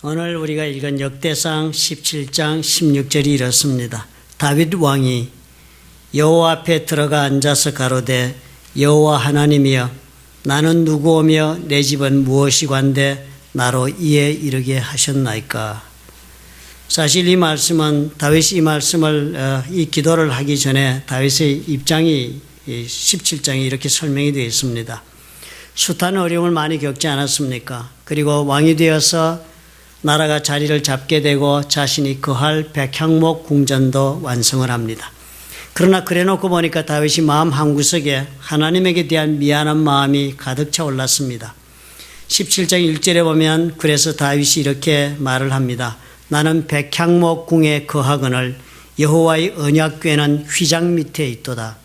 오늘 우리가 읽은 역대상 17장 16절이 이렇습니다. 다윗 왕이 여호와 앞에 들어가 앉아서 가로되 여호와 하나님이여 나는 누구오며 내 집은 무엇이관데 나로 이에 이르게 하셨나이까. 사실 이 말씀은 다윗이 이 말씀을 이 기도를 하기 전에 다윗의 입장이 17장에 이렇게 설명이 되어 있습니다. 숱한 어려움을 많이 겪지 않았습니까? 그리고 왕이 되어서 나라가 자리를 잡게 되고 자신이 거할 백향목 궁전도 완성을 합니다. 그러나 그래놓고 보니까 다윗이 마음 한구석에 하나님에게 대한 미안한 마음이 가득 차 올랐습니다. 17장 1절에 보면 그래서 다윗이 이렇게 말을 합니다. 나는 백향목 궁에 거하거늘 여호와의 언약궤는 휘장 밑에 있도다.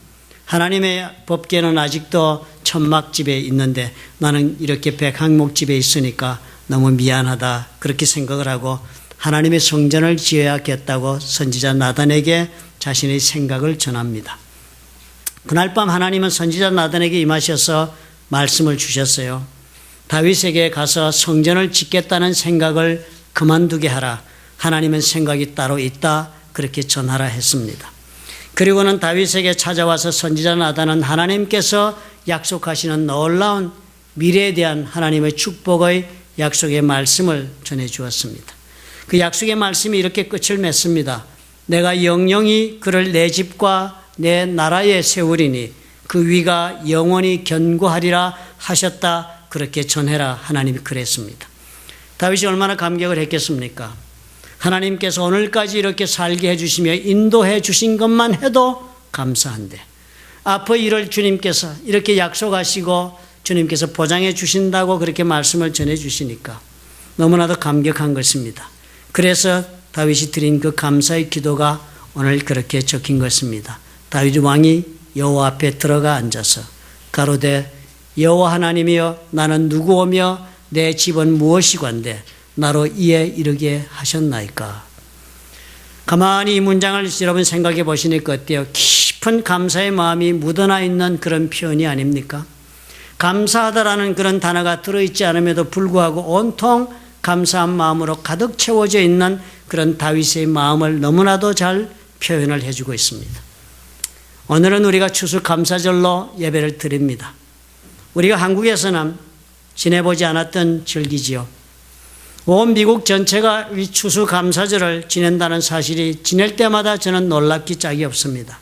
하나님의 법궤는 아직도 천막집에 있는데 나는 이렇게 백향목집에 있으니까 너무 미안하다 그렇게 생각을 하고 하나님의 성전을 지어야겠다고 선지자 나단에게 자신의 생각을 전합니다. 그날 밤 하나님은 선지자 나단에게 임하셔서 말씀을 주셨어요. 다윗에게 가서 성전을 짓겠다는 생각을 그만두게 하라. 하나님은 생각이 따로 있다 그렇게 전하라 했습니다. 그리고는 다윗에게 찾아와서 선지자 나단은 하나님께서 약속하시는 놀라운 미래에 대한 하나님의 축복의 약속의 말씀을 전해 주었습니다. 그 약속의 말씀이 이렇게 끝을 맺습니다. 내가 영영히 그를 내 집과 내 나라에 세우리니 그 위가 영원히 견고하리라 하셨다 그렇게 전해라 하나님이 그랬습니다. 다윗이 얼마나 감격을 했겠습니까? 하나님께서 오늘까지 이렇게 살게 해주시며 인도해 주신 것만 해도 감사한데 앞으로 이를 주님께서 이렇게 약속하시고 주님께서 보장해 주신다고 그렇게 말씀을 전해 주시니까 너무나도 감격한 것입니다. 그래서 다윗이 드린 그 감사의 기도가 오늘 그렇게 적힌 것입니다. 다윗 왕이 여호와 앞에 들어가 앉아서 가로되 여호와 하나님이여 나는 누구오며 내 집은 무엇이관데 나로 이에 이르게 하셨나이까. 가만히 이 문장을 여러분 생각해 보시니까 어때요? 깊은 감사의 마음이 묻어나 있는 그런 표현이 아닙니까? 감사하다라는 그런 단어가 들어있지 않음에도 불구하고 온통 감사한 마음으로 가득 채워져 있는 그런 다윗의 마음을 너무나도 잘 표현을 해주고 있습니다. 오늘은 우리가 추수감사절로 예배를 드립니다. 우리가 한국에서는 지내보지 않았던 절기지요. 온 미국 전체가 이 추수감사절을 지낸다는 사실이 지낼 때마다 저는 놀랍기 짝이 없습니다.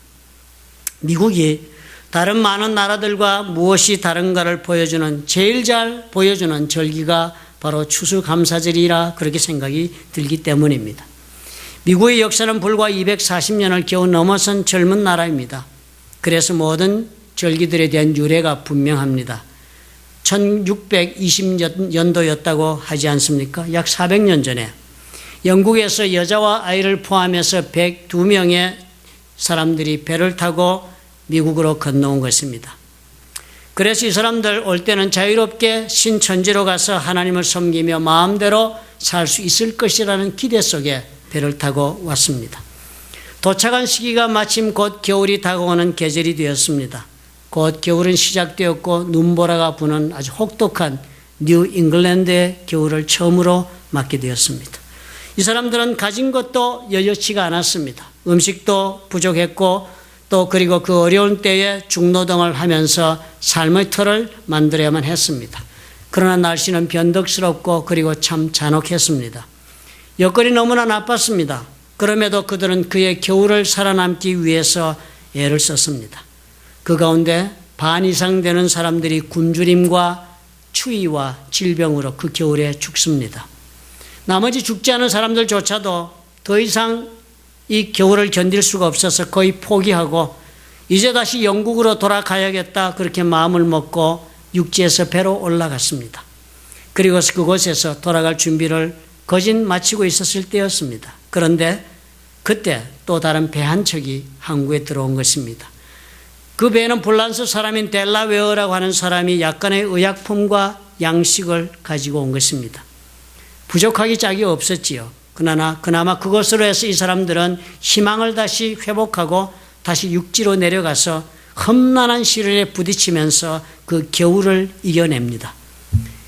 미국이 다른 많은 나라들과 무엇이 다른가를 보여주는 제일 잘 보여주는 절기가 바로 추수감사절이라 그렇게 생각이 들기 때문입니다. 미국의 역사는 불과 240년을 겨우 넘어선 젊은 나라입니다. 그래서 모든 절기들에 대한 유래가 분명합니다. 1620년도였다고 하지 않습니까? 약 400년 전에 영국에서 여자와 아이를 포함해서 102명의 사람들이 배를 타고 미국으로 건너온 것입니다. 그래서 이 사람들 올 때는 자유롭게 신천지로 가서 하나님을 섬기며 마음대로 살 수 있을 것이라는 기대 속에 배를 타고 왔습니다. 도착한 시기가 마침 곧 겨울이 다가오는 계절이 되었습니다. 곧 겨울은 시작되었고 눈보라가 부는 아주 혹독한 뉴 잉글랜드의 겨울을 처음으로 맞게 되었습니다. 이 사람들은 가진 것도 여여치가 않았습니다. 음식도 부족했고 또 그리고 그 어려운 때에 중노동을 하면서 삶의 틀을 만들어야만 했습니다. 그러나 날씨는 변덕스럽고 그리고 참 잔혹했습니다. 여건이 너무나 나빴습니다. 그럼에도 그들은 그의 겨울을 살아남기 위해서 애를 썼습니다. 그 가운데 반 이상 되는 사람들이 굶주림과 추위와 질병으로 그 겨울에 죽습니다. 나머지 죽지 않은 사람들조차도 더 이상 이 겨울을 견딜 수가 없어서 거의 포기하고 이제 다시 영국으로 돌아가야겠다 그렇게 마음을 먹고 육지에서 배로 올라갔습니다. 그리고 그곳에서 돌아갈 준비를 거진 마치고 있었을 때였습니다. 그런데 그때 또 다른 배 한 척이 항구에 들어온 것입니다. 그 배는 불란서 사람인 델라웨어라고 하는 사람이 약간의 의약품과 양식을 가지고 온 것입니다. 부족하기 짝이 없었지요. 그나마 그것으로 해서 이 사람들은 희망을 다시 회복하고 다시 육지로 내려가서 험난한 시련에 부딪히면서 그 겨울을 이겨냅니다.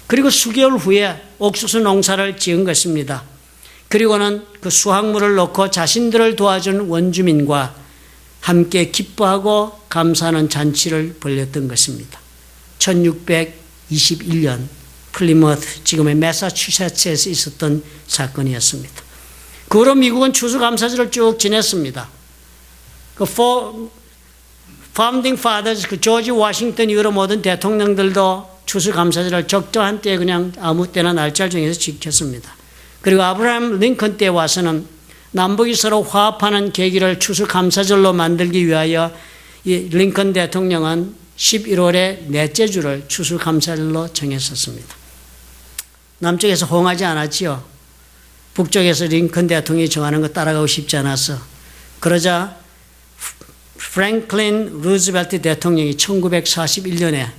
그리고 수개월 후에 옥수수 농사를 지은 것입니다. 그리고는 그 수확물을 놓고 자신들을 도와준 원주민과 함께 기뻐하고 감사하는 잔치를 벌였던 것입니다. 1621년 플리머스, 지금의 매사추세츠에서 있었던 사건이었습니다. 그 후로 미국은 추수감사절을 쭉 지냈습니다. 그 파운딩 파더즈, 그 조지 워싱턴 이후로 모든 대통령들도 추수감사절을 적정한 때에 그냥 아무 때나 날짜를 정해서 지켰습니다. 그리고 아브라함 링컨 때 와서는 남북이 서로 화합하는 계기를 추수감사절로 만들기 위하여 이 링컨 대통령은 11월의 넷째 주를 추수감사절로 정했었습니다. 남쪽에서 호응하지 않았지요. 북쪽에서 링컨 대통령이 정하는 거 따라가고 싶지 않아서. 그러자 프랭클린 루즈벨트 대통령이 1941년에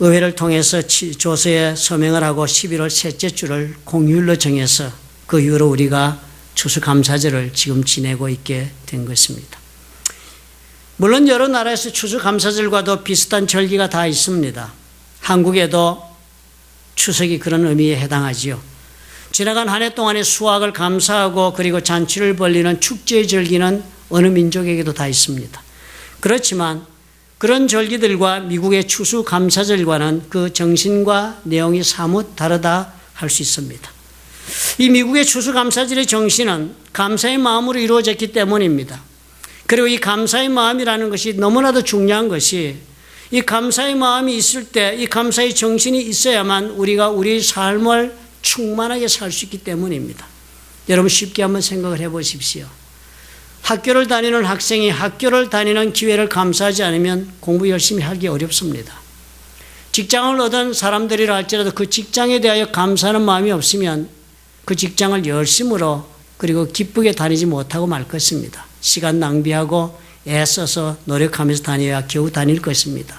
의회를 통해서 조서에 서명을 하고 11월 셋째 주를 공휴일로 정해서 그 이후로 우리가 추수감사절을 지금 지내고 있게 된 것입니다. 물론 여러 나라에서 추수감사절과도 비슷한 절기가 다 있습니다. 한국에도 추석이 그런 의미에 해당하지요. 지나간 한 해 동안의 수확을 감사하고 그리고 잔치를 벌리는 축제의 절기는 어느 민족에게도 다 있습니다. 그렇지만 그런 절기들과 미국의 추수감사절과는 그 정신과 내용이 사뭇 다르다 할 수 있습니다. 이 미국의 추수감사절의 정신은 감사의 마음으로 이루어졌기 때문입니다. 그리고 이 감사의 마음이라는 것이 너무나도 중요한 것이 이 감사의 마음이 있을 때 이 감사의 정신이 있어야만 우리가 우리의 삶을 충만하게 살 수 있기 때문입니다. 여러분 쉽게 한번 생각을 해 보십시오. 학교를 다니는 학생이 학교를 다니는 기회를 감사하지 않으면 공부 열심히 하기 어렵습니다. 직장을 얻은 사람들이라 할지라도 그 직장에 대하여 감사하는 마음이 없으면 그 직장을 열심으로 그리고 기쁘게 다니지 못하고 말 것입니다. 시간 낭비하고 애써서 노력하면서 다녀야 겨우 다닐 것입니다.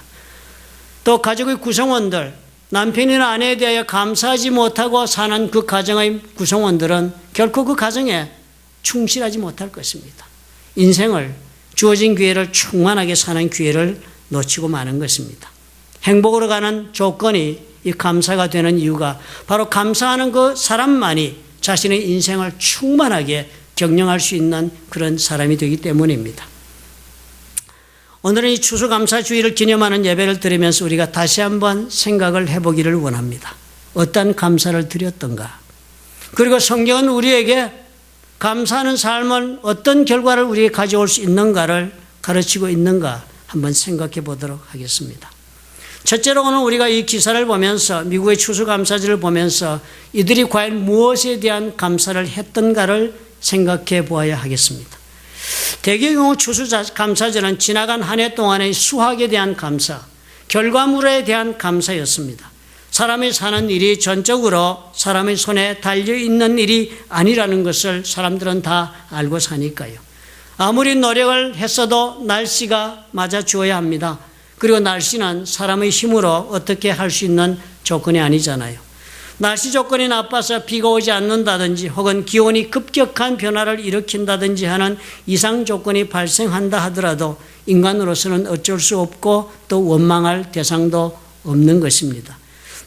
또 가족의 구성원들, 남편이나 아내에 대하여 감사하지 못하고 사는 그 가정의 구성원들은 결코 그 가정에 충실하지 못할 것입니다. 인생을, 주어진 기회를 충만하게 사는 기회를 놓치고 마는 것입니다. 행복으로 가는 조건이 이 감사가 되는 이유가 바로 감사하는 그 사람만이 자신의 인생을 충만하게 경영할 수 있는 그런 사람이 되기 때문입니다. 오늘은 이 추수감사주의를 기념하는 예배를 드리면서 우리가 다시 한번 생각을 해보기를 원합니다. 어떤 감사를 드렸던가? 그리고 성경은 우리에게 감사하는 삶은 어떤 결과를 우리에게 가져올 수 있는가를 가르치고 있는가 한번 생각해 보도록 하겠습니다. 첫째로 오늘 우리가 이 기사를 보면서 미국의 추수감사절을 보면서 이들이 과연 무엇에 대한 감사를 했던가를 생각해 보아야 하겠습니다. 대개의 경우 추수감사절은 지나간 한 해 동안의 수확에 대한 감사, 결과물에 대한 감사였습니다. 사람이 사는 일이 전적으로 사람의 손에 달려있는 일이 아니라는 것을 사람들은 다 알고 사니까요. 아무리 노력을 했어도 날씨가 맞아 주어야 합니다. 그리고 날씨는 사람의 힘으로 어떻게 할 수 있는 조건이 아니잖아요. 날씨 조건이 나빠서 비가 오지 않는다든지 혹은 기온이 급격한 변화를 일으킨다든지 하는 이상 조건이 발생한다 하더라도 인간으로서는 어쩔 수 없고 또 원망할 대상도 없는 것입니다.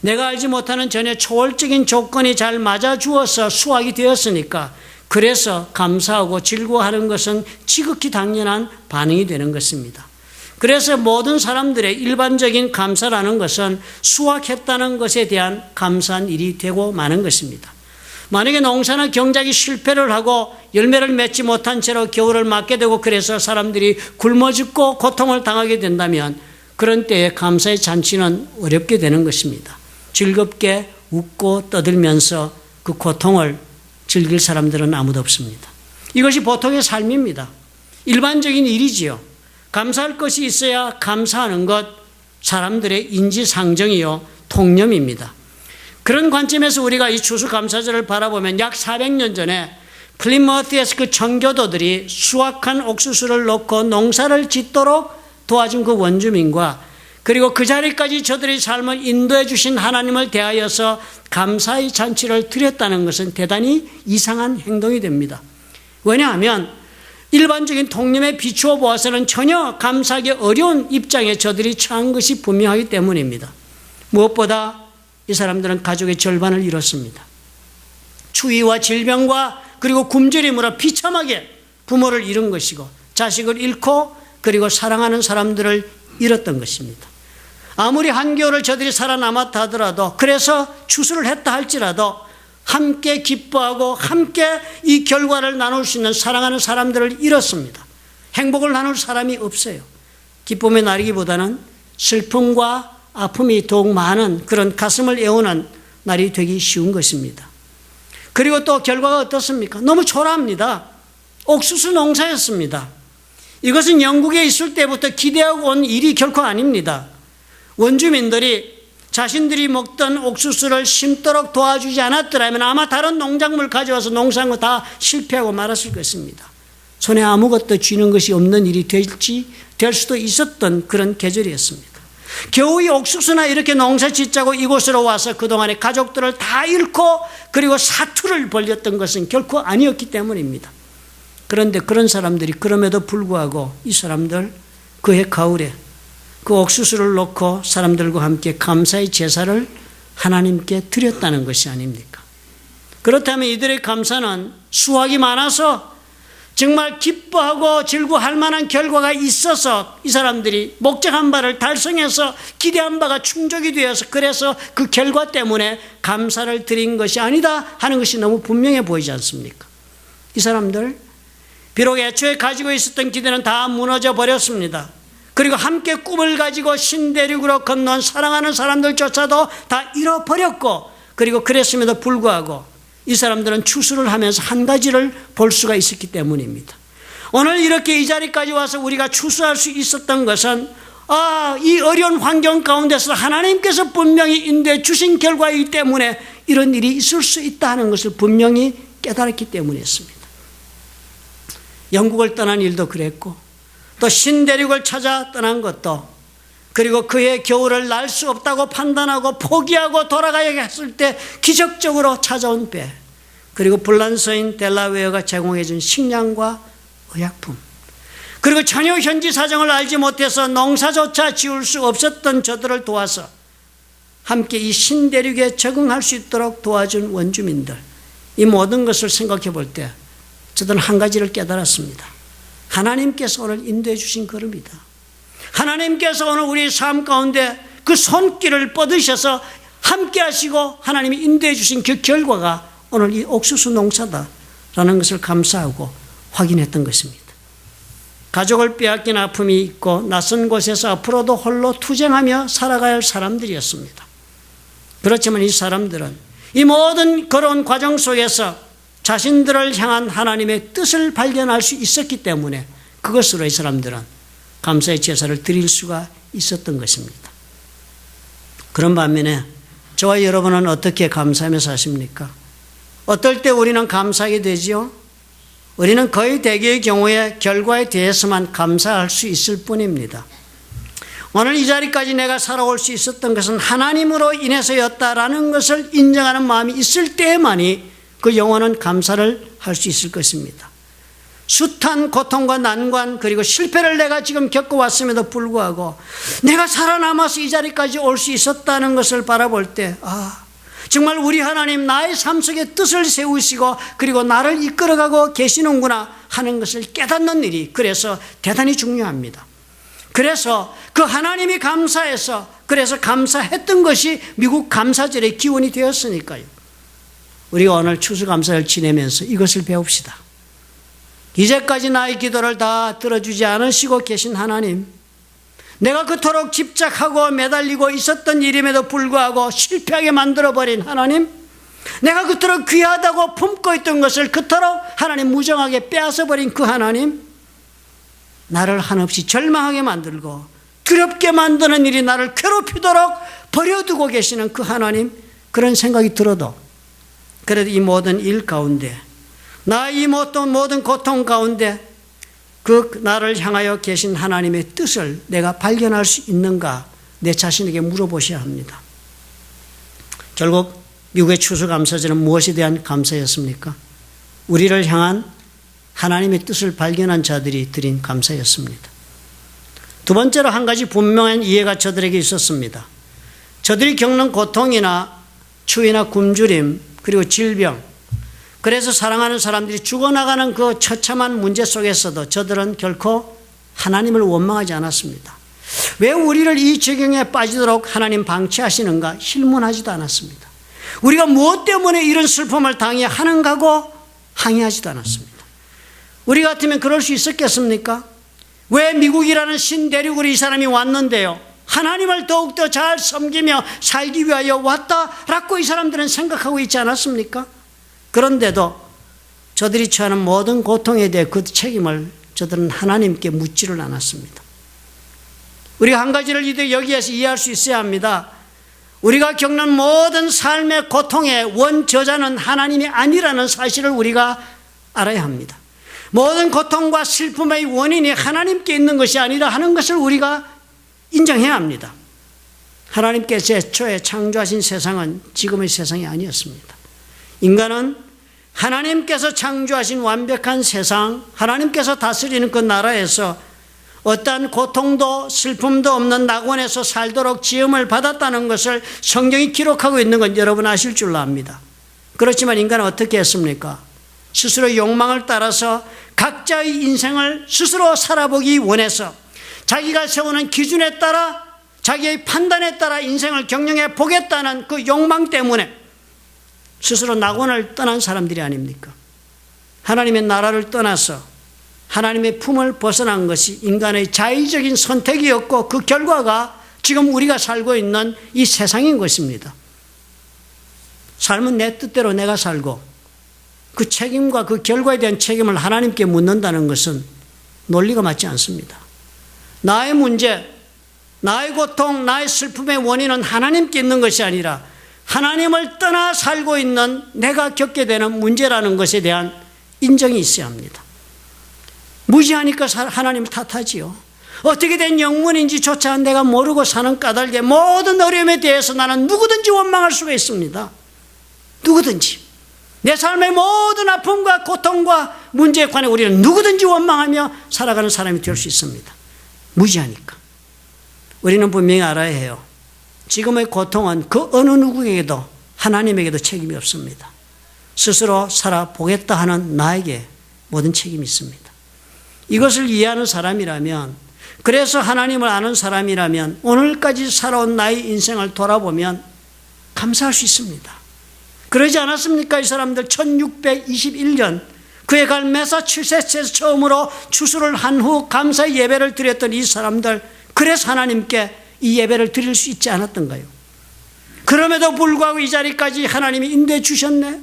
내가 알지 못하는 전혀 초월적인 조건이 잘 맞아 주어서 수확이 되었으니까 그래서 감사하고 즐거워하는 것은 지극히 당연한 반응이 되는 것입니다. 그래서 모든 사람들의 일반적인 감사라는 것은 수확했다는 것에 대한 감사한 일이 되고 마는 것입니다. 만약에 농사나 경작이 실패를 하고 열매를 맺지 못한 채로 겨울을 맞게 되고 그래서 사람들이 굶어 죽고 고통을 당하게 된다면 그런 때에 감사의 잔치는 어렵게 되는 것입니다. 즐겁게 웃고 떠들면서 그 고통을 즐길 사람들은 아무도 없습니다. 이것이 보통의 삶입니다. 일반적인 일이지요. 감사할 것이 있어야 감사하는 것, 사람들의 인지상정이요 통념입니다. 그런 관점에서 우리가 이 추수감사절을 바라보면 약 400년 전에 플리머스에서 그 청교도들이 수확한 옥수수를 놓고 농사를 짓도록 도와준 그 원주민과 그리고 그 자리까지 저들의 삶을 인도해 주신 하나님을 대하여서 감사의 잔치를 드렸다는 것은 대단히 이상한 행동이 됩니다. 왜냐하면 일반적인 통념에 비추어 보아서는 전혀 감사하기 어려운 입장에 저들이 처한 것이 분명하기 때문입니다. 무엇보다 이 사람들은 가족의 절반을 잃었습니다. 추위와 질병과 그리고 굶주림으로 비참하게 부모를 잃은 것이고 자식을 잃고 그리고 사랑하는 사람들을 잃었던 것입니다. 아무리 한겨울을 저들이 살아남았다 하더라도, 그래서 추수를 했다 할지라도 함께 기뻐하고 함께 이 결과를 나눌 수 있는 사랑하는 사람들을 잃었습니다. 행복을 나눌 사람이 없어요. 기쁨의 날이기보다는 슬픔과 아픔이 더욱 많은 그런 가슴을 애우는 날이 되기 쉬운 것입니다. 그리고 또 결과가 어떻습니까? 너무 초라합니다. 옥수수 농사였습니다. 이것은 영국에 있을 때부터 기대하고 온 일이 결코 아닙니다. 원주민들이 자신들이 먹던 옥수수를 심도록 도와주지 않았더라면 아마 다른 농작물 가져와서 농사한 거 다 실패하고 말았을 것입니다. 손에 아무것도 쥐는 것이 없는 일이 될 수도 있었던 그런 계절이었습니다. 겨우 이 옥수수나 이렇게 농사 짓자고 이곳으로 와서 그동안의 가족들을 다 잃고 그리고 사투를 벌였던 것은 결코 아니었기 때문입니다. 그런데 그런 사람들이 그럼에도 불구하고 이 사람들 그해 가을에 그 옥수수를 놓고 사람들과 함께 감사의 제사를 하나님께 드렸다는 것이 아닙니까? 그렇다면 이들의 감사는 수확이 많아서 정말 기뻐하고 즐거워할 만한 결과가 있어서 이 사람들이 목적한 바를 달성해서 기대한 바가 충족이 되어서 그래서 그 결과 때문에 감사를 드린 것이 아니다 하는 것이 너무 분명해 보이지 않습니까? 이 사람들 비록 애초에 가지고 있었던 기대는 다 무너져 버렸습니다. 그리고 함께 꿈을 가지고 신대륙으로 건너온 사랑하는 사람들조차도 다 잃어버렸고, 그리고 그랬음에도 불구하고 이 사람들은 추수를 하면서 한 가지를 볼 수가 있었기 때문입니다. 오늘 이렇게 이 자리까지 와서 우리가 추수할 수 있었던 것은 이 어려운 환경 가운데서 하나님께서 분명히 인도해 주신 결과이기 때문에 이런 일이 있을 수 있다는 것을 분명히 깨달았기 때문이었습니다. 영국을 떠난 일도 그랬고, 또 신대륙을 찾아 떠난 것도, 그리고 그의 겨울을 날 수 없다고 판단하고 포기하고 돌아가야 했을 때 기적적으로 찾아온 배, 그리고 불란서인 델라웨어가 제공해 준 식량과 의약품, 그리고 전혀 현지 사정을 알지 못해서 농사조차 지을 수 없었던 저들을 도와서 함께 이 신대륙에 적응할 수 있도록 도와준 원주민들, 이 모든 것을 생각해 볼 때 저들은 한 가지를 깨달았습니다. 하나님께서 오늘 인도해 주신 걸음이다. 하나님께서 오늘 우리 삶 가운데 그 손길을 뻗으셔서 함께 하시고 하나님이 인도해 주신 그 결과가 오늘 이 옥수수 농사다라는 것을 감사하고 확인했던 것입니다. 가족을 빼앗긴 아픔이 있고 낯선 곳에서 앞으로도 홀로 투쟁하며 살아가야 할 사람들이었습니다. 그렇지만 이 사람들은 이 모든 걸어온 과정 속에서 자신들을 향한 하나님의 뜻을 발견할 수 있었기 때문에 그것으로 이 사람들은 감사의 제사를 드릴 수가 있었던 것입니다. 그런 반면에 저와 여러분은 어떻게 감사하며 사십니까? 어떨 때 우리는 감사하게 되지요? 우리는 거의 대개의 경우에 결과에 대해서만 감사할 수 있을 뿐입니다. 오늘 이 자리까지 내가 살아올 수 있었던 것은 하나님으로 인해서였다라는 것을 인정하는 마음이 있을 때만이 그 영원한 감사를 할 수 있을 것입니다. 숱한 고통과 난관 그리고 실패를 내가 지금 겪어왔음에도 불구하고 내가 살아남아서 이 자리까지 올 수 있었다는 것을 바라볼 때 정말 우리 하나님 나의 삶 속에 뜻을 세우시고 그리고 나를 이끌어가고 계시는구나 하는 것을 깨닫는 일이 그래서 대단히 중요합니다. 그래서 그 하나님이 감사해서 그래서 감사했던 것이 미국 감사절의 기원이 되었으니까요. 우리가 오늘 추수감사를 지내면서 이것을 배웁시다. 이제까지 나의 기도를 다 들어주지 않으시고 계신 하나님, 내가 그토록 집착하고 매달리고 있었던 일임에도 불구하고 실패하게 만들어버린 하나님, 내가 그토록 귀하다고 품고 있던 것을 그토록 하나님 무정하게 빼앗아버린 그 하나님, 나를 한없이 절망하게 만들고 두렵게 만드는 일이 나를 괴롭히도록 버려두고 계시는 그 하나님, 그런 생각이 들어도 그래도 이 모든 일 가운데 나 이 모든 고통 가운데 그 나를 향하여 계신 하나님의 뜻을 내가 발견할 수 있는가 내 자신에게 물어보셔야 합니다. 결국 미국의 추수감사절은 무엇에 대한 감사였습니까? 우리를 향한 하나님의 뜻을 발견한 자들이 드린 감사였습니다. 두 번째로 한 가지 분명한 이해가 저들에게 있었습니다. 저들이 겪는 고통이나 추위나 굶주림, 그리고 질병, 그래서 사랑하는 사람들이 죽어나가는 그 처참한 문제 속에서도 저들은 결코 하나님을 원망하지 않았습니다. 왜 우리를 이 지경에 빠지도록 하나님 방치하시는가 힐문하지도 않았습니다. 우리가 무엇 때문에 이런 슬픔을 당해야 하는가고 항의하지도 않았습니다. 우리 같으면 그럴 수 있었겠습니까? 왜 미국이라는 신대륙으로 이 사람이 왔는데요, 하나님을 더욱더 잘 섬기며 살기 위하여 왔다라고 이 사람들은 생각하고 있지 않았습니까? 그런데도 저들이 처하는 모든 고통에 대해 그 책임을 저들은 하나님께 묻지를 않았습니다. 우리가 한 가지를 여기에서 이해할 수 있어야 합니다. 우리가 겪는 모든 삶의 고통의 원저자는 하나님이 아니라는 사실을 우리가 알아야 합니다. 모든 고통과 슬픔의 원인이 하나님께 있는 것이 아니라 하는 것을 우리가 인정해야 합니다. 하나님께서 애초에 창조하신 세상은 지금의 세상이 아니었습니다. 인간은 하나님께서 창조하신 완벽한 세상, 하나님께서 다스리는 그 나라에서 어떠한 고통도 슬픔도 없는 낙원에서 살도록 지음을 받았다는 것을 성경이 기록하고 있는 건 여러분 아실 줄로 압니다. 그렇지만 인간은 어떻게 했습니까? 스스로 욕망을 따라서 각자의 인생을 스스로 살아보기 원해서 자기가 세우는 기준에 따라 자기의 판단에 따라 인생을 경영해 보겠다는 그 욕망 때문에 스스로 낙원을 떠난 사람들이 아닙니까? 하나님의 나라를 떠나서 하나님의 품을 벗어난 것이 인간의 자의적인 선택이었고 그 결과가 지금 우리가 살고 있는 이 세상인 것입니다. 삶은 내 뜻대로 내가 살고 그 책임과 그 결과에 대한 책임을 하나님께 묻는다는 것은 논리가 맞지 않습니다. 나의 문제, 나의 고통, 나의 슬픔의 원인은 하나님께 있는 것이 아니라 하나님을 떠나 살고 있는 내가 겪게 되는 문제라는 것에 대한 인정이 있어야 합니다. 무지하니까 하나님을 탓하지요. 어떻게 된 영문인지조차 내가 모르고 사는 까닭에 모든 어려움에 대해서 나는 누구든지 원망할 수가 있습니다. 누구든지. 내 삶의 모든 아픔과 고통과 문제에 관해 우리는 누구든지 원망하며 살아가는 사람이 될 수 있습니다. 무지하니까. 우리는 분명히 알아야 해요. 지금의 고통은 그 어느 누구에게도 하나님에게도 책임이 없습니다. 스스로 살아보겠다 하는 나에게 모든 책임이 있습니다. 이것을 이해하는 사람이라면, 그래서 하나님을 아는 사람이라면 오늘까지 살아온 나의 인생을 돌아보면 감사할 수 있습니다. 그러지 않았습니까? 이 사람들 1621년 그에 갈 매사추세츠에서 처음으로 추수를 한 후 감사의 예배를 드렸던 이 사람들, 그래서 하나님께 이 예배를 드릴 수 있지 않았던가요? 그럼에도 불구하고 이 자리까지 하나님이 인도해 주셨네.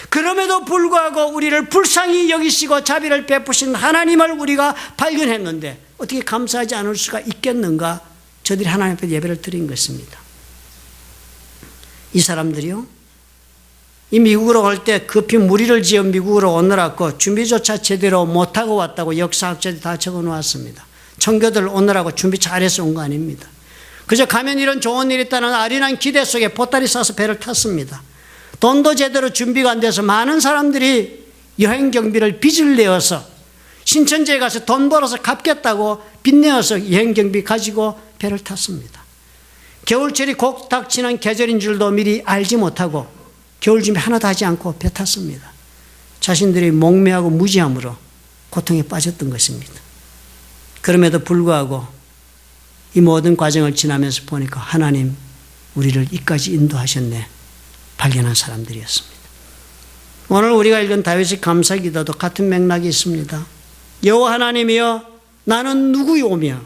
그럼에도 불구하고 우리를 불쌍히 여기시고 자비를 베푸신 하나님을 우리가 발견했는데 어떻게 감사하지 않을 수가 있겠는가? 저들이 하나님 앞에 예배를 드린 것입니다. 이 사람들이요, 이 미국으로 올 때 급히 무리를 지어 미국으로 오느라고 준비조차 제대로 못하고 왔다고 역사학자들이 다 적어놓았습니다. 청교들 오느라고 준비 잘해서 온 거 아닙니다. 그저 가면 이런 좋은 일이 있다는 아련한 기대 속에 보따리 싸서 배를 탔습니다. 돈도 제대로 준비가 안 돼서 많은 사람들이 여행 경비를 빚을 내어서 신천지에 가서 돈 벌어서 갚겠다고 빚 내어서 여행 경비 가지고 배를 탔습니다. 겨울철이 곧 닥치는 계절인 줄도 미리 알지 못하고 겨울 준비 하나도 하지 않고 배 탔습니다. 자신들이 목매하고 무지함으로 고통에 빠졌던 것입니다. 그럼에도 불구하고 이 모든 과정을 지나면서 보니까 하나님 우리를 이까지 인도하셨네 발견한 사람들이었습니다. 오늘 우리가 읽은 다윗의 감사기도도 같은 맥락이 있습니다. 여호와 하나님이여 나는 누구요며,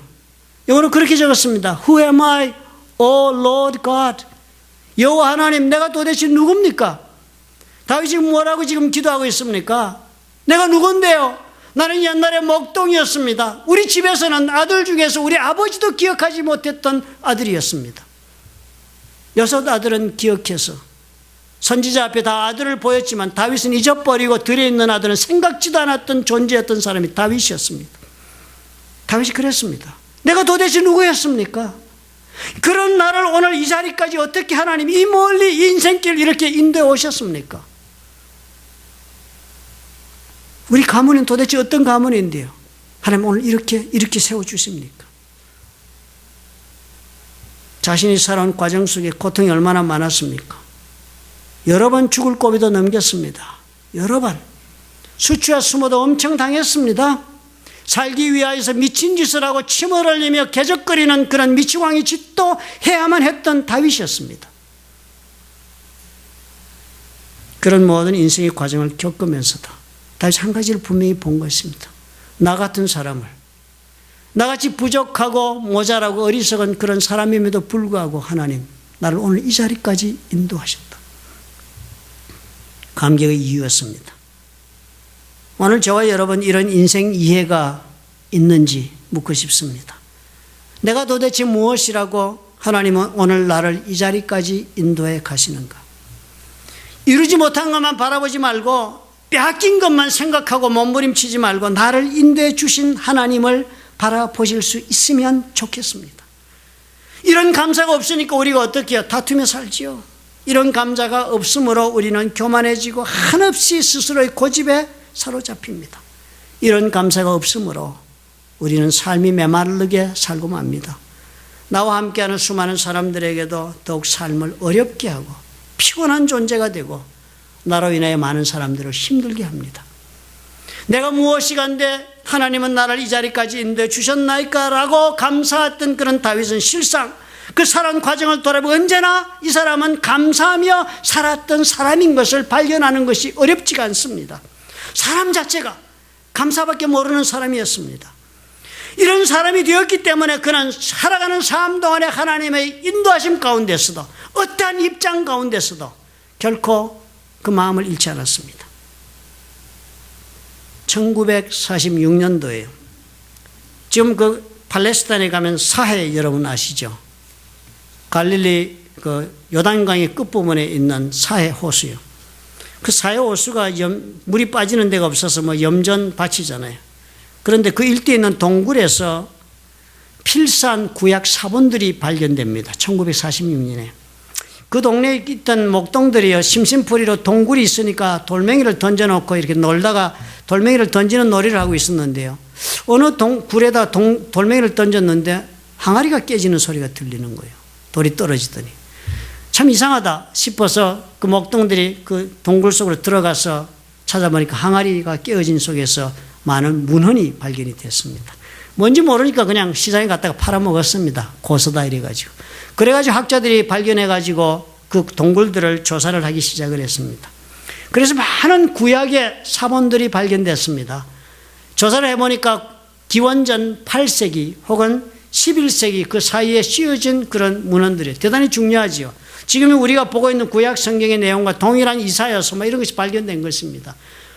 영어로 그렇게 적었습니다. Who am I, O Lord God? 여호와 하나님, 내가 도대체 누굽니까? 다윗이 뭐라고 지금 기도하고 있습니까? 내가 누군데요? 나는 옛날에 목동이었습니다. 우리 집에서는 아들 중에서 우리 아버지도 기억하지 못했던 아들이었습니다. 6 아들은 기억해서 선지자 앞에 다 아들을 보였지만 다윗은 잊어버리고 들에 있는 아들은 생각지도 않았던 존재였던 사람이 다윗이었습니다. 다윗이 그랬습니다. 내가 도대체 누구였습니까? 그런 나를 오늘 이 자리까지 어떻게 하나님 이 멀리 인생길 이렇게 인도해 오셨습니까? 우리 가문은 도대체 어떤 가문인데요? 하나님 오늘 이렇게 세워주십니까? 자신이 살아온 과정 속에 고통이 얼마나 많았습니까? 여러 번 죽을 고비도 넘겼습니다. 여러 번. 수치와 수모도 엄청 당했습니다. 살기 위하여서 미친 짓을 하고 침을 흘리며 개적거리는 그런 미치광이 짓도 해야만 했던 다윗이었습니다. 그런 모든 인생의 과정을 겪으면서도 다윗이 한 가지를 분명히 본 것입니다. 나 같은 사람을, 나같이 부족하고 모자라고 어리석은 그런 사람임에도 불구하고 하나님, 나를 오늘 이 자리까지 인도하셨다. 감격의 이유였습니다. 오늘 저와 여러분 이런 인생 이해가 있는지 묻고 싶습니다. 내가 도대체 무엇이라고 하나님은 오늘 나를 이 자리까지 인도해 가시는가? 이루지 못한 것만 바라보지 말고 빼앗긴 것만 생각하고 몸부림치지 말고 나를 인도해 주신 하나님을 바라보실 수 있으면 좋겠습니다. 이런 감사가 없으니까 우리가 어떻게 해요? 다투며 살지요. 이런 감사가 없으므로 우리는 교만해지고 한없이 스스로의 고집에 사로잡힙니다. 이런 감사가 없으므로 우리는 삶이 메마르게 살고 맙니다. 나와 함께하는 수많은 사람들에게도 더욱 삶을 어렵게 하고 피곤한 존재가 되고 나로 인하여 많은 사람들을 힘들게 합니다. 내가 무엇이간데 하나님은 나를 이 자리까지 인도해 주셨나이까? 라고 감사했던 그런 다윗은 실상 그 살아온 과정을 돌아보고 언제나 이 사람은 감사하며 살았던 사람인 것을 발견하는 것이 어렵지가 않습니다. 사람 자체가 감사밖에 모르는 사람이었습니다. 이런 사람이 되었기 때문에 그는 살아가는 삶 동안에 하나님의 인도하심 가운데서도 어떠한 입장 가운데서도 결코 그 마음을 잃지 않았습니다. 1946년도에요. 지금 그 팔레스타인에 가면 사해 여러분 아시죠? 갈릴리 그 요단강의 끝부분에 있는 사해 호수요. 그 사해 호수가 물이 빠지는 데가 없어서 뭐 염전 밭이잖아요. 그런데 그 일대에 있는 동굴에서 필산 구약 사본들이 발견됩니다. 1946년에. 그 동네에 있던 목동들이요, 심심풀이로 동굴이 있으니까 돌멩이를 던져놓고 이렇게 놀다가 돌멩이를 던지는 놀이를 하고 있었는데요. 어느 굴에다 돌멩이를 던졌는데 항아리가 깨지는 소리가 들리는 거예요. 돌이 떨어지더니. 참 이상하다 싶어서 그 목동들이 그 동굴 속으로 들어가서 찾아보니까 항아리가 깨어진 속에서 많은 문헌이 발견이 됐습니다. 뭔지 모르니까 그냥 시장에 갔다가 팔아먹었습니다. 고소다 이래가지고. 그래가지고 학자들이 발견해가지고 그 동굴들을 조사를 하기 시작을 했습니다. 그래서 많은 구약의 사본들이 발견됐습니다. 조사를 해보니까 기원전 8세기 혹은 11세기 그 사이에 씌워진 그런 문헌들이 대단히 중요하지요. 지금 우리가 보고 있는 구약 성경의 내용과 동일한 이사야서 뭐 이런 것이 발견된 것입니다.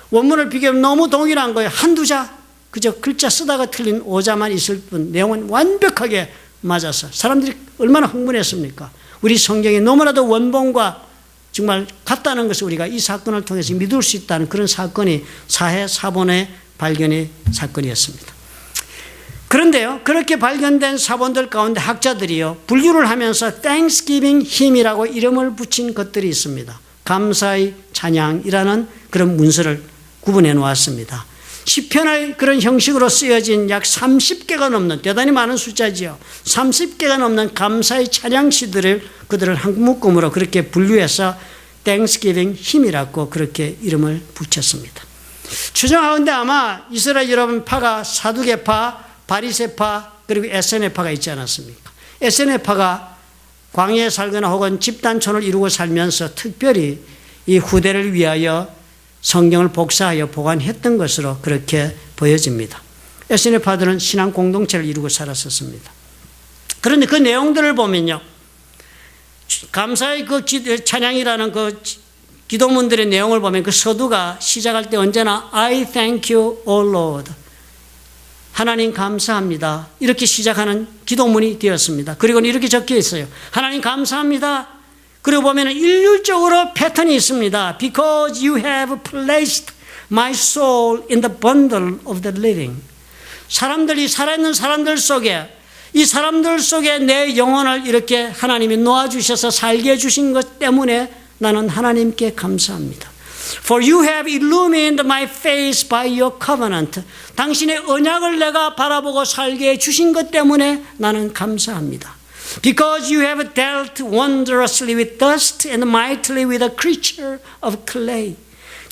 원문을 비교하면 너무 동일한 거예요. 한두 자, 그저 글자 쓰다가 틀린 오자만 있을 뿐 내용은 완벽하게 맞아서 사람들이 얼마나 흥분했습니까? 우리 성경이 너무나도 원본과 정말 같다는 것을 우리가 이 사건을 통해서 믿을 수 있다는 그런 사건이 사해 사본의 발견의 사건이었습니다. 그런데요, 그렇게 발견된 사본들 가운데 학자들이요, 분류를 하면서 Thanksgiving hymn이라고 이름을 붙인 것들이 있습니다. 감사의 찬양이라는 그런 문서를 구분해 놓았습니다. 시편의 그런 형식으로 쓰여진 약 30개가 넘는 대단히 많은 숫자지요. 30개가 넘는 감사의 찬양시들을 그들을 한 묶음으로 그렇게 분류해서 Thanksgiving hymn이라고 그렇게 이름을 붙였습니다. 추정하건대 아마 이스라엘 여러분파가 사두개파, 바리새파 그리고 에세네파가 있지 않았습니까? 에세네파가 광야에 살거나 혹은 집단촌을 이루고 살면서 특별히 이 후대를 위하여 성경을 복사하여 보관했던 것으로 그렇게 보여집니다. 에세네파들은 신앙 공동체를 이루고 살았었습니다. 그런데 그 내용들을 보면요, 감사의 그 찬양이라는 그 기도문들의 내용을 보면 그 서두가 시작할 때 언제나 I thank you, O Lord. 하나님 감사합니다. 이렇게 시작하는 기도문이 되었습니다. 그리고 이렇게 적혀 있어요. 하나님 감사합니다. 그리고 보면 일률적으로 패턴이 있습니다. Because you have placed my soul in the bundle of the living. 사람들이 살아있는 사람들 속에 이 사람들 속에 내 영혼을 이렇게 하나님이 놓아주셔서 살게 해주신 것 때문에 나는 하나님께 감사합니다. For you have illumined my face by your covenant. 당신의 언약을 내가 바라보고 살게 해주신 것 때문에 나는 감사합니다. Because you have dealt wondrously with dust and mightily with a creature of clay.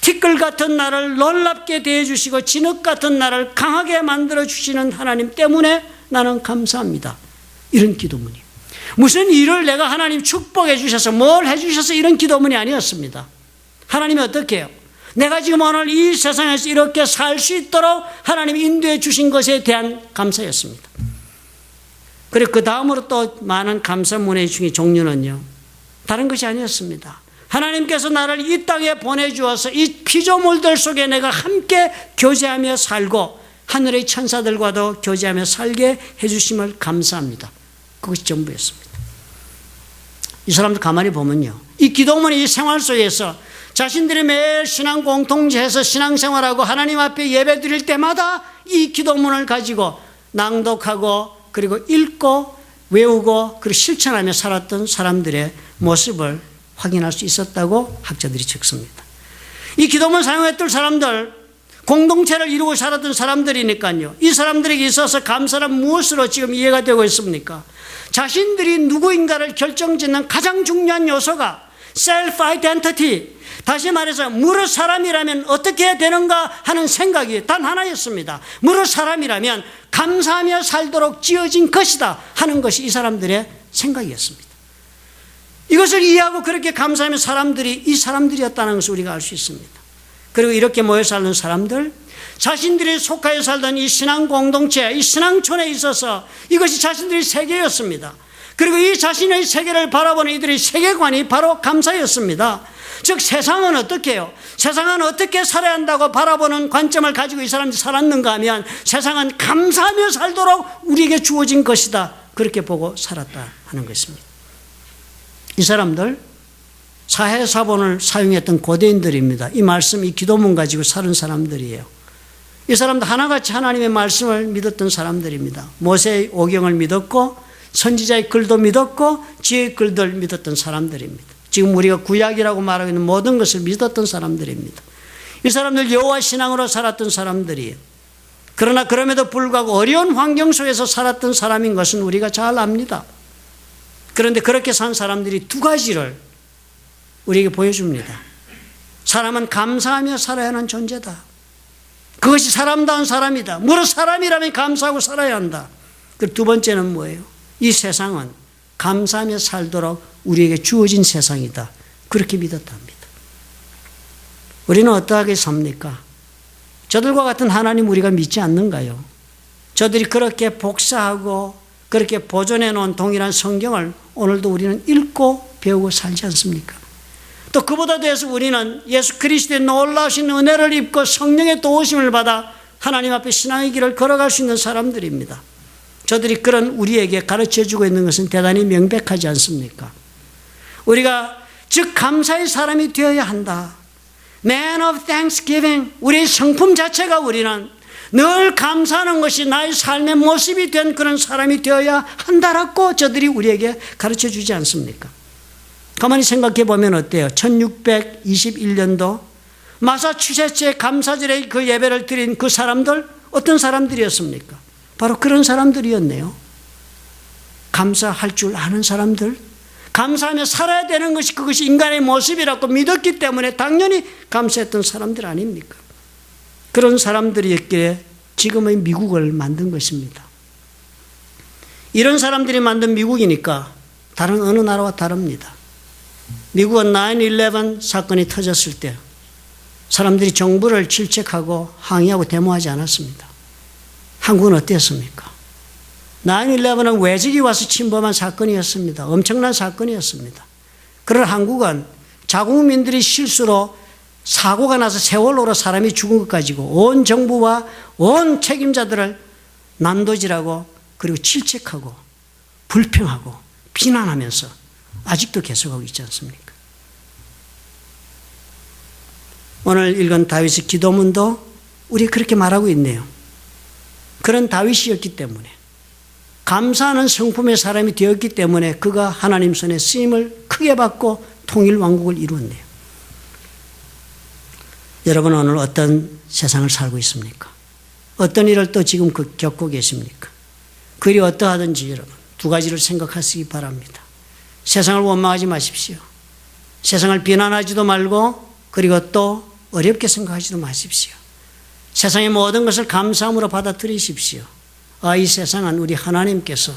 티끌 같은 나를 놀랍게 대해주시고 진흙 같은 나를 강하게 만들어주시는 하나님 때문에 나는 감사합니다. 이런 기도문이에요. 무슨 일을 내가 하나님 축복해 주셔서 뭘 해주셔서 이런 기도문이 아니었습니다. 하나님이 어떻게 해요? 내가 지금 오늘 이 세상에서 이렇게 살 수 있도록 하나님이 인도해 주신 것에 대한 감사였습니다. 그리고 그 다음으로 또 많은 감사문의 중에 종류는요, 다른 것이 아니었습니다. 하나님께서 나를 이 땅에 보내주어서 이 피조물들 속에 내가 함께 교제하며 살고 하늘의 천사들과도 교제하며 살게 해주심을 감사합니다. 그것이 전부였습니다. 이 사람들 가만히 보면요, 이 기도문의 이 생활 속에서 자신들이 매일 신앙 공동체에서 신앙생활하고 하나님 앞에 예배 드릴 때마다 이 기도문을 가지고 낭독하고 그리고 읽고 외우고 그리고 실천하며 살았던 사람들의 모습을 확인할 수 있었다고 학자들이 적습니다. 이 기도문 사용했던 사람들, 공동체를 이루고 살았던 사람들이니까요, 이 사람들에게 있어서 감사란 무엇으로 지금 이해가 되고 있습니까? 자신들이 누구인가를 결정짓는 가장 중요한 요소가 self identity, 다시 말해서 무릇 사람이라면 어떻게 해야 되는가 하는 생각이 단 하나였습니다. 무릇 사람이라면 감사하며 살도록 지어진 것이다 하는 것이 이 사람들의 생각이었습니다. 이것을 이해하고 그렇게 감사하며 사람들이 이 사람들이었다는 것을 우리가 알 수 있습니다. 그리고 이렇게 모여 살던 사람들, 자신들이 속하여 살던 이 신앙 공동체, 이 신앙촌에 있어서 이것이 자신들의 세계였습니다. 그리고 이 자신의 세계를 바라보는 이들의 세계관이 바로 감사였습니다. 즉 세상은 어떻게 해요? 세상은 어떻게 살아야 한다고 바라보는 관점을 가지고 이 사람들이 살았는가 하면 세상은 감사하며 살도록 우리에게 주어진 것이다, 그렇게 보고 살았다 하는 것입니다. 이 사람들 사해사본을 사용했던 고대인들입니다. 이 말씀, 이 기도문 가지고 사는 사람들이에요. 이 사람들 하나같이 하나님의 말씀을 믿었던 사람들입니다. 모세의 오경을 믿었고 선지자의 글도 믿었고 지혜의 글들 믿었던 사람들입니다. 지금 우리가 구약이라고 말하고 있는 모든 것을 믿었던 사람들입니다. 이 사람들 여호와 신앙으로 살았던 사람들이에요. 그러나 그럼에도 불구하고 어려운 환경 속에서 살았던 사람인 것은 우리가 잘 압니다. 그런데 그렇게 산 사람들이 두 가지를 우리에게 보여줍니다. 사람은 감사하며 살아야 하는 존재다. 그것이 사람다운 사람이다. 무릇 사람이라면 감사하고 살아야 한다. 그리고 두 번째는 뭐예요? 이 세상은 감사하며 살도록 우리에게 주어진 세상이다. 그렇게 믿었답니다. 우리는 어떠하게 삽니까? 저들과 같은 하나님 우리가 믿지 않는가요? 저들이 그렇게 복사하고 그렇게 보존해 놓은 동일한 성경을 오늘도 우리는 읽고 배우고 살지 않습니까? 또 그보다 더해서 우리는 예수 그리스도의 놀라우신 은혜를 입고 성령의 도우심을 받아 하나님 앞에 신앙의 길을 걸어갈 수 있는 사람들입니다. 저들이 그런 우리에게 가르쳐주고 있는 것은 대단히 명백하지 않습니까? 우리가 즉 감사의 사람이 되어야 한다. Man of Thanksgiving, 우리의 성품 자체가 우리는 늘 감사하는 것이 나의 삶의 모습이 된 그런 사람이 되어야 한다라고 저들이 우리에게 가르쳐주지 않습니까? 가만히 생각해 보면 어때요? 1621년도 마사추세츠의 감사절에 그 예배를 드린 그 사람들, 어떤 사람들이었습니까? 바로 그런 사람들이었네요. 감사할 줄 아는 사람들, 감사하며 살아야 되는 것이 그것이 인간의 모습이라고 믿었기 때문에 당연히 감사했던 사람들 아닙니까? 그런 사람들이었기에 지금의 미국을 만든 것입니다. 이런 사람들이 만든 미국이니까 다른 어느 나라와 다릅니다. 미국은 9/11 사건이 터졌을 때 사람들이 정부를 질책하고 항의하고 데모하지 않았습니다. 한국은 어땠습니까? 9/11은 외적이 와서 침범한 사건이었습니다. 엄청난 사건이었습니다. 그러나 한국은 자국민들이 실수로 사고가 나서 세월호로 사람이 죽은 것 가지고 온 정부와 온 책임자들을 난도질하고 그리고 질책하고 불평하고 비난하면서 아직도 계속하고 있지 않습니까? 오늘 읽은 다윗의 기도문도 우리 그렇게 말하고 있네요. 그런 다윗이었기 때문에, 감사하는 성품의 사람이 되었기 때문에 그가 하나님 손에 쓰임을 크게 받고 통일 왕국을 이루었네요. 여러분 오늘 어떤 세상을 살고 있습니까? 어떤 일을 또 지금 겪고 계십니까? 그 일이 어떠하든지 여러분 두 가지를 생각하시기 바랍니다. 세상을 원망하지 마십시오. 세상을 비난하지도 말고 그리고 또 어렵게 생각하지도 마십시오. 세상의 모든 것을 감사함으로 받아들이십시오. 이 세상은 우리 하나님께서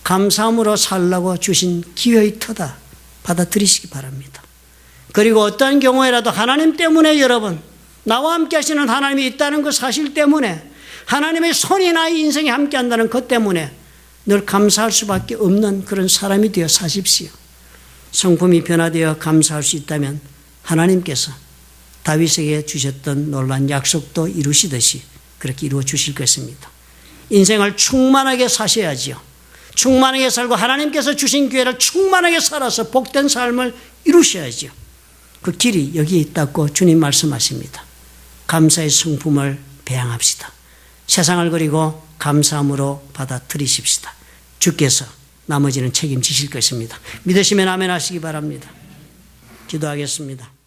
감사함으로 살라고 주신 기회의 터다 받아들이시기 바랍니다. 그리고 어떠한 경우에라도 하나님 때문에 여러분, 나와 함께 하시는 하나님이 있다는 그 사실 때문에, 하나님의 손이 나의 인생에 함께 한다는 것 때문에 늘 감사할 수밖에 없는 그런 사람이 되어 사십시오. 성품이 변화되어 감사할 수 있다면 하나님께서 다윗에게 주셨던 놀라운 약속도 이루시듯이 그렇게 이루어 주실 것입니다. 인생을 충만하게 사셔야지요. 충만하게 살고 하나님께서 주신 기회를 충만하게 살아서 복된 삶을 이루셔야지요. 그 길이 여기에 있다고 주님 말씀하십니다. 감사의 성품을 배양합시다. 세상을 그리고 감사함으로 받아들이십시다. 주께서 나머지는 책임지실 것입니다. 믿으시면 아멘 하시기 바랍니다. 기도하겠습니다.